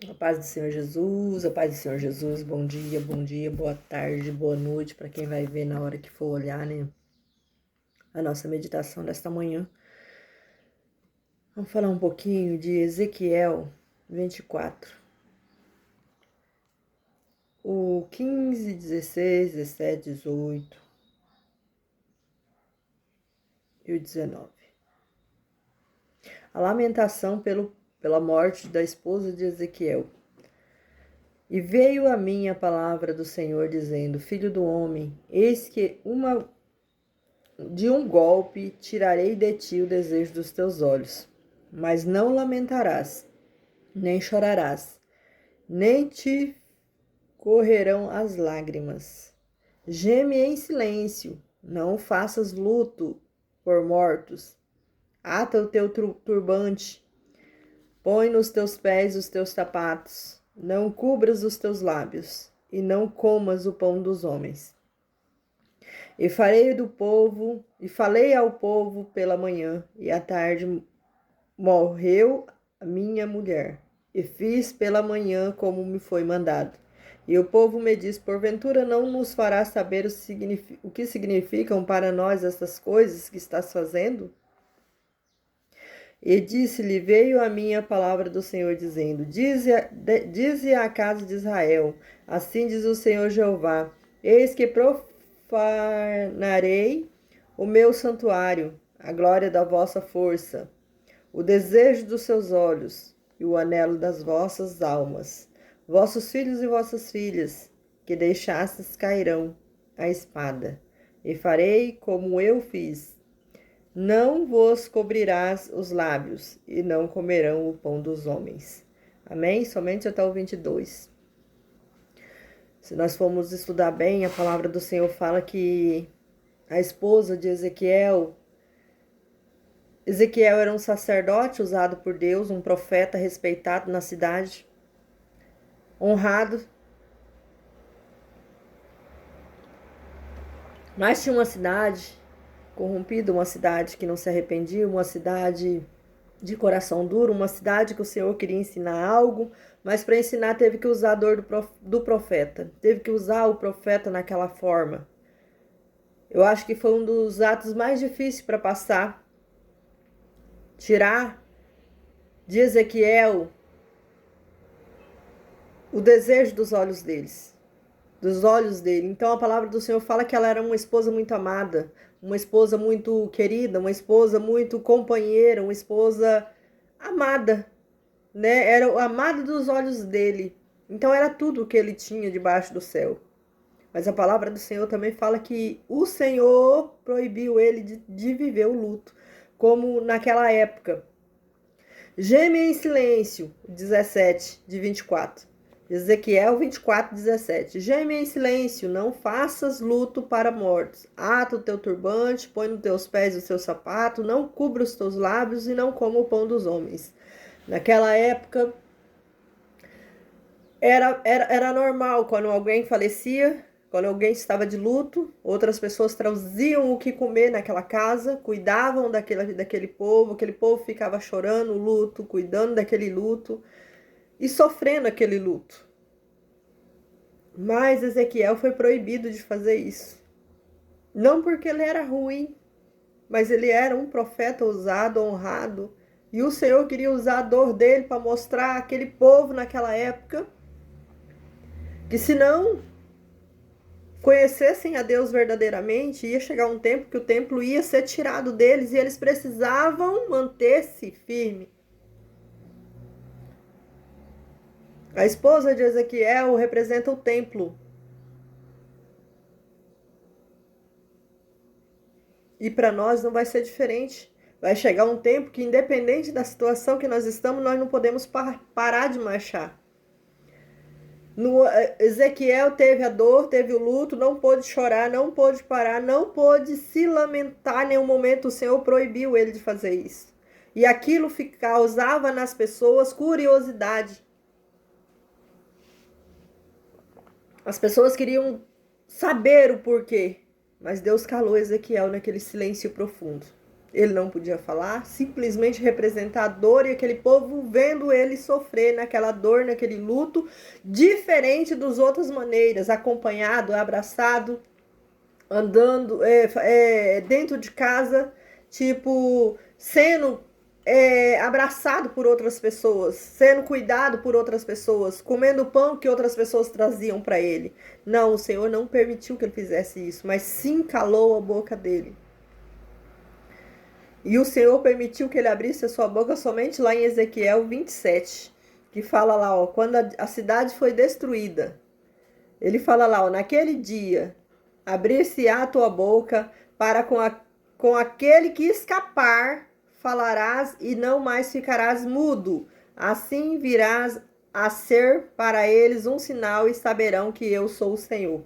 A paz do Senhor Jesus, a paz do Senhor Jesus, bom dia, boa tarde, boa noite para quem vai ver na hora que for olhar, né? A nossa meditação desta manhã. Vamos falar um pouquinho de Ezequiel 24. O 15, 16, 17, 18 e o 19. A lamentação pela morte da esposa de Ezequiel. E veio a mim a palavra do Senhor, dizendo: Filho do homem, eis que de um golpe tirarei de ti o desejo dos teus olhos, mas não lamentarás, nem chorarás, nem te correrão as lágrimas. Geme em silêncio, não faças luto por mortos. Ata o teu turbante, põe nos teus pés os teus sapatos, não cubras os teus lábios, e não comas o pão dos homens. E falei ao povo pela manhã, e à tarde morreu a minha mulher, e fiz pela manhã como me foi mandado. E o povo me diz: porventura não nos farás saber o que significam para nós estas coisas que estás fazendo? E disse-lhe: veio a mim a palavra do Senhor, dizendo: Dize à casa de Israel: assim diz o Senhor Jeová: eis que profanarei o meu santuário, a glória da vossa força, o desejo dos seus olhos e o anelo das vossas almas. Vossos filhos e vossas filhas, que deixastes, cairão a espada, e farei como eu fiz. Não vos cobrirás os lábios, e não comerão o pão dos homens. Amém? Somente até o 22. Se nós formos estudar bem, a palavra do Senhor fala que a esposa de Ezequiel era um sacerdote usado por Deus, um profeta respeitado na cidade, honrado. Mas tinha uma cidade corrompida, uma cidade que não se arrependia, uma cidade de coração duro, uma cidade que o Senhor queria ensinar algo, mas para ensinar teve que usar a dor do profeta, teve que usar o profeta naquela forma. Eu acho que foi um dos atos mais difíceis para passar, tirar de Ezequiel o desejo dos olhos dele. Então a palavra do Senhor fala que ela era uma esposa muito amada, uma esposa muito querida, uma esposa muito companheira, uma esposa amada, né? Era o amado dos olhos dele. Então era tudo o que ele tinha debaixo do céu. Mas a palavra do Senhor também fala que o Senhor proibiu ele de viver o luto, como naquela época. Geme em silêncio, 17 de 24. Ezequiel 24, 17. Geme em silêncio, não faças luto para mortos. Ata o teu turbante, põe nos teus pés o seu sapato, não cubra os teus lábios e não coma o pão dos homens. Naquela época, era normal quando alguém falecia, quando alguém estava de luto, outras pessoas traziam o que comer naquela casa, cuidavam daquele povo, aquele povo ficava chorando o luto, cuidando daquele luto e sofrendo aquele luto. Mas Ezequiel foi proibido de fazer isso. Não porque ele era ruim, mas ele era um profeta usado, honrado, e o Senhor queria usar a dor dele para mostrar àquele povo naquela época que se não conhecessem a Deus verdadeiramente, ia chegar um tempo que o templo ia ser tirado deles e eles precisavam manter-se firme. A esposa de Ezequiel representa o templo. E para nós não vai ser diferente. Vai chegar um tempo que, independente da situação que nós estamos, nós não podemos parar de marchar. Ezequiel teve a dor, teve o luto, não pôde chorar, não pôde parar, não pôde se lamentar em nenhum momento. O Senhor proibiu ele de fazer isso. E aquilo causava nas pessoas curiosidade. As pessoas queriam saber o porquê, mas Deus calou Ezequiel naquele silêncio profundo. ele não podia falar, simplesmente representar a dor e aquele povo vendo ele sofrer naquela dor, naquele luto, diferente das outras maneiras, acompanhado, abraçado, andando dentro de casa, tipo, sendo abraçado por outras pessoas, sendo cuidado por outras pessoas, comendo pão que outras pessoas traziam para ele. Não, o Senhor não permitiu que ele fizesse isso, mas sim calou a boca dele. E o Senhor permitiu que ele abrisse a sua boca somente lá em Ezequiel 27, que fala lá, ó, quando a cidade foi destruída. Ele fala lá, ó, naquele dia, abrir-se-á a tua boca para com aquele que escapar, falarás e não mais ficarás mudo. Assim virás a ser para eles um sinal e saberão que eu sou o Senhor.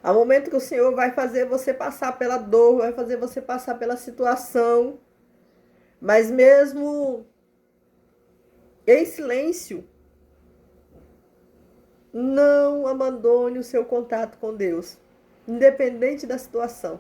Há momento que o Senhor vai fazer você passar pela dor, vai fazer você passar pela situação, mas mesmo em silêncio, não abandone o seu contato com Deus, independente da situação.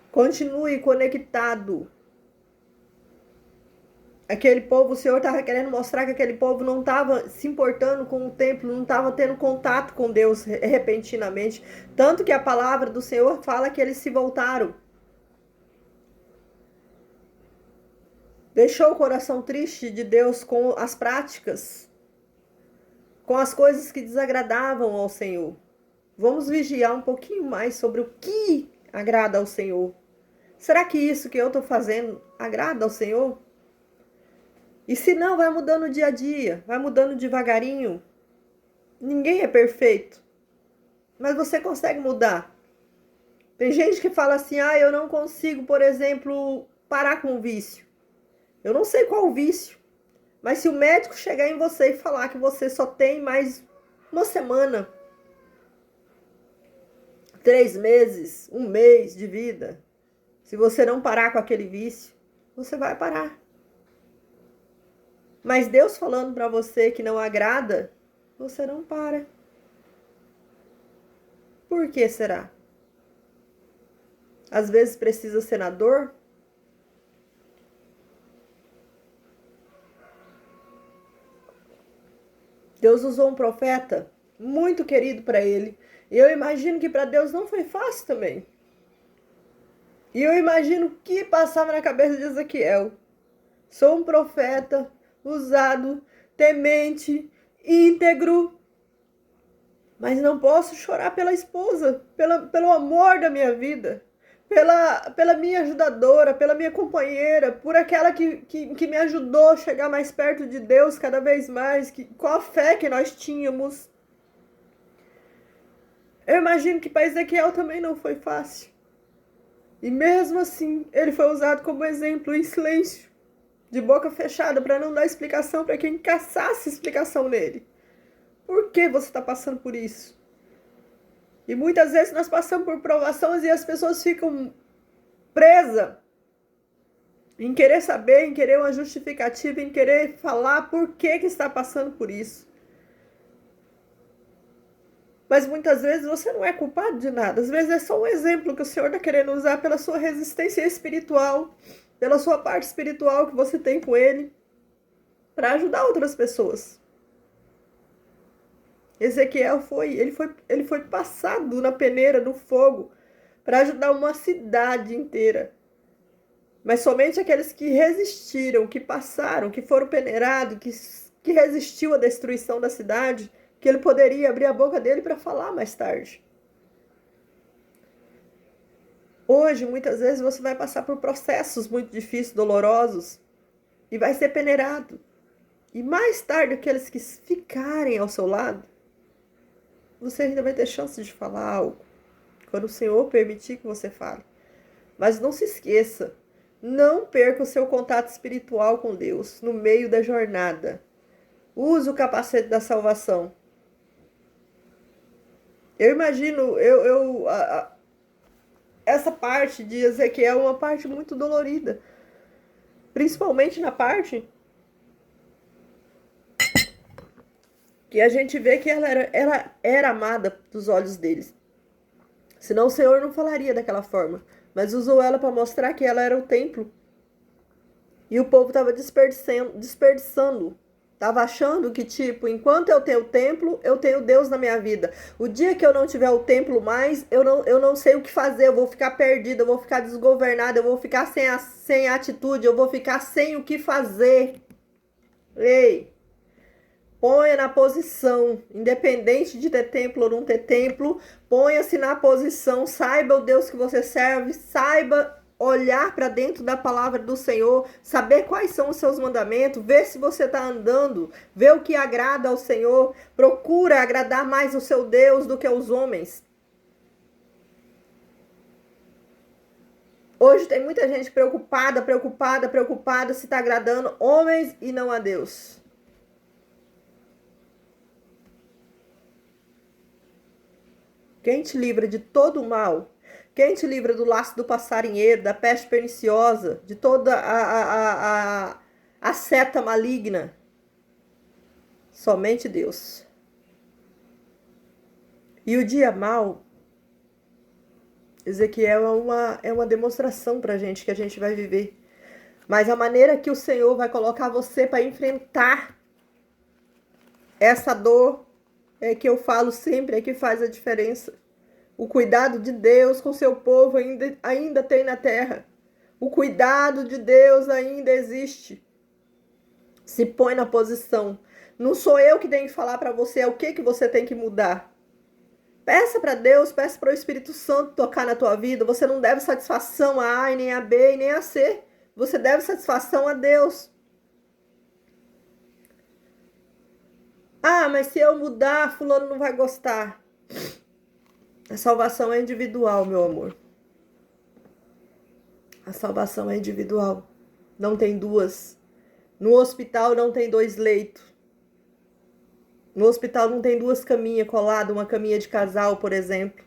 Continue conectado. Aquele povo, o Senhor estava querendo mostrar que aquele povo não estava se importando com o templo, não estava tendo contato com Deus repentinamente. Tanto que a palavra do Senhor fala que eles se voltaram. Deixou o coração triste de Deus com as práticas, com as coisas que desagradavam ao Senhor. Vamos vigiar um pouquinho mais sobre o que agrada ao Senhor. Será que isso que eu estou fazendo agrada ao Senhor? E se não, vai mudando dia a dia, vai mudando devagarinho. Ninguém é perfeito, mas você consegue mudar. Tem gente que fala assim, eu não consigo, por exemplo, parar com o vício. Eu não sei qual o vício, mas se o médico chegar em você e falar que você só tem mais uma semana, 3 meses, 1 mês de vida, se você não parar com aquele vício, você vai parar. Mas Deus falando para você que não agrada, você não para. Por que será? Às vezes precisa ser na dor? Deus usou um profeta muito querido para ele. E eu imagino que para Deus não foi fácil também. E eu imagino o que passava na cabeça de Ezequiel. Sou um profeta usado, temente, íntegro, mas não posso chorar pela esposa, pelo amor da minha vida, pela minha ajudadora, pela minha companheira, por aquela que me ajudou a chegar mais perto de Deus cada vez mais, com a fé que nós tínhamos. Eu imagino que para Ezequiel também não foi fácil. E mesmo assim, ele foi usado como exemplo em silêncio, de boca fechada, para não dar explicação para quem caçasse explicação nele. Por que você está passando por isso? E muitas vezes nós passamos por provações e as pessoas ficam presas em querer saber, em querer uma justificativa, em querer falar por que está passando por isso. Mas muitas vezes você não é culpado de nada. Às vezes é só um exemplo que o Senhor está querendo usar pela sua resistência espiritual, pela sua parte espiritual que você tem com Ele, para ajudar outras pessoas. Ezequiel ele foi passado na peneira do fogo para ajudar uma cidade inteira. Mas somente aqueles que resistiram, que passaram, que foram peneirados, que resistiu à destruição da cidade, que ele poderia abrir a boca dele para falar mais tarde. Hoje, muitas vezes, você vai passar por processos muito difíceis, dolorosos, e vai ser peneirado. E mais tarde, aqueles que ficarem ao seu lado, você ainda vai ter chance de falar algo, quando o Senhor permitir que você fale. Mas não se esqueça, não perca o seu contato espiritual com Deus no meio da jornada. Use o capacete da salvação. Eu imagino, essa parte de Ezequiel é uma parte muito dolorida. Principalmente na parte que a gente vê que ela era amada dos olhos deles. Senão o Senhor não falaria daquela forma. mas usou ela para mostrar que ela era o templo. E o povo estava desperdiçando. Estava achando que, tipo, enquanto eu tenho o templo, eu tenho Deus na minha vida. O dia que eu não tiver o templo mais, eu não sei o que fazer. Eu vou ficar perdida, eu vou ficar desgovernada, eu vou ficar sem atitude, eu vou ficar sem o que fazer. Ei, ponha na posição, independente de ter templo ou não ter templo, ponha-se na posição, saiba o Deus que você serve, saiba olhar para dentro da palavra do Senhor, saber quais são os seus mandamentos, ver se você está andando, ver o que agrada ao Senhor, procura agradar mais o seu Deus do que os homens. Hoje tem muita gente preocupada se está agradando homens e não a Deus. Quem te livra de todo o mal? Quem te livra do laço do passarinheiro, da peste perniciosa, de toda a seta maligna? Somente Deus. E o dia mau, Ezequiel é uma demonstração pra gente que a gente vai viver. Mas a maneira que o Senhor vai colocar você para enfrentar essa dor é que eu falo sempre, é que faz a diferença. O cuidado de Deus com seu povo ainda tem na terra. O cuidado de Deus ainda existe. Se põe na posição. Não sou eu que tenho que falar para você é o que você tem que mudar. Peça para Deus, peça para o Espírito Santo tocar na tua vida. Você não deve satisfação a A, nem a B, nem a C. Você deve satisfação a Deus. Ah, mas se eu mudar, fulano não vai gostar. A salvação é individual, meu amor. A salvação é individual. Não tem duas. No hospital não tem dois leitos. No hospital não tem duas caminhas coladas, uma caminha de casal, por exemplo.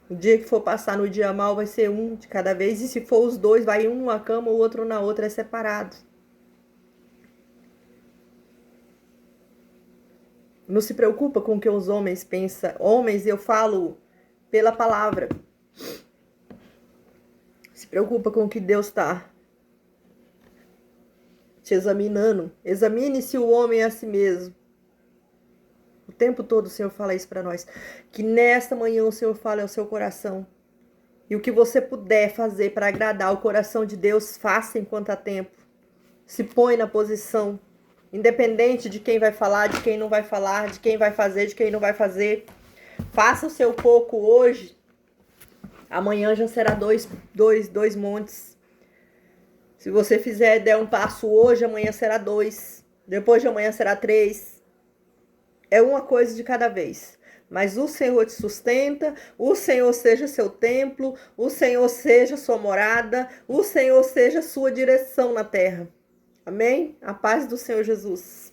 O dia que for passar no dia mal vai ser um de cada vez. E se for os dois, vai um numa cama, o outro na outra, é separado. Não se preocupa com o que os homens pensam. Homens, eu falo pela palavra. Se preocupa com o que Deus está te examinando. Examine-se o homem a si mesmo. O tempo todo o Senhor fala isso para nós. Que nesta manhã o Senhor fale ao seu coração. E o que você puder fazer para agradar o coração de Deus, faça enquanto há tempo. Se põe na posição. Independente de quem vai falar, de quem não vai falar, de quem vai fazer, de quem não vai fazer. Faça o seu pouco hoje. Amanhã já será dois montes. Se você fizer, der um passo hoje, amanhã será 2. Depois de amanhã será 3. É uma coisa de cada vez. Mas o Senhor te sustenta, o Senhor seja seu templo, o Senhor seja sua morada, o Senhor seja sua direção na terra. Amém? A paz do Senhor Jesus.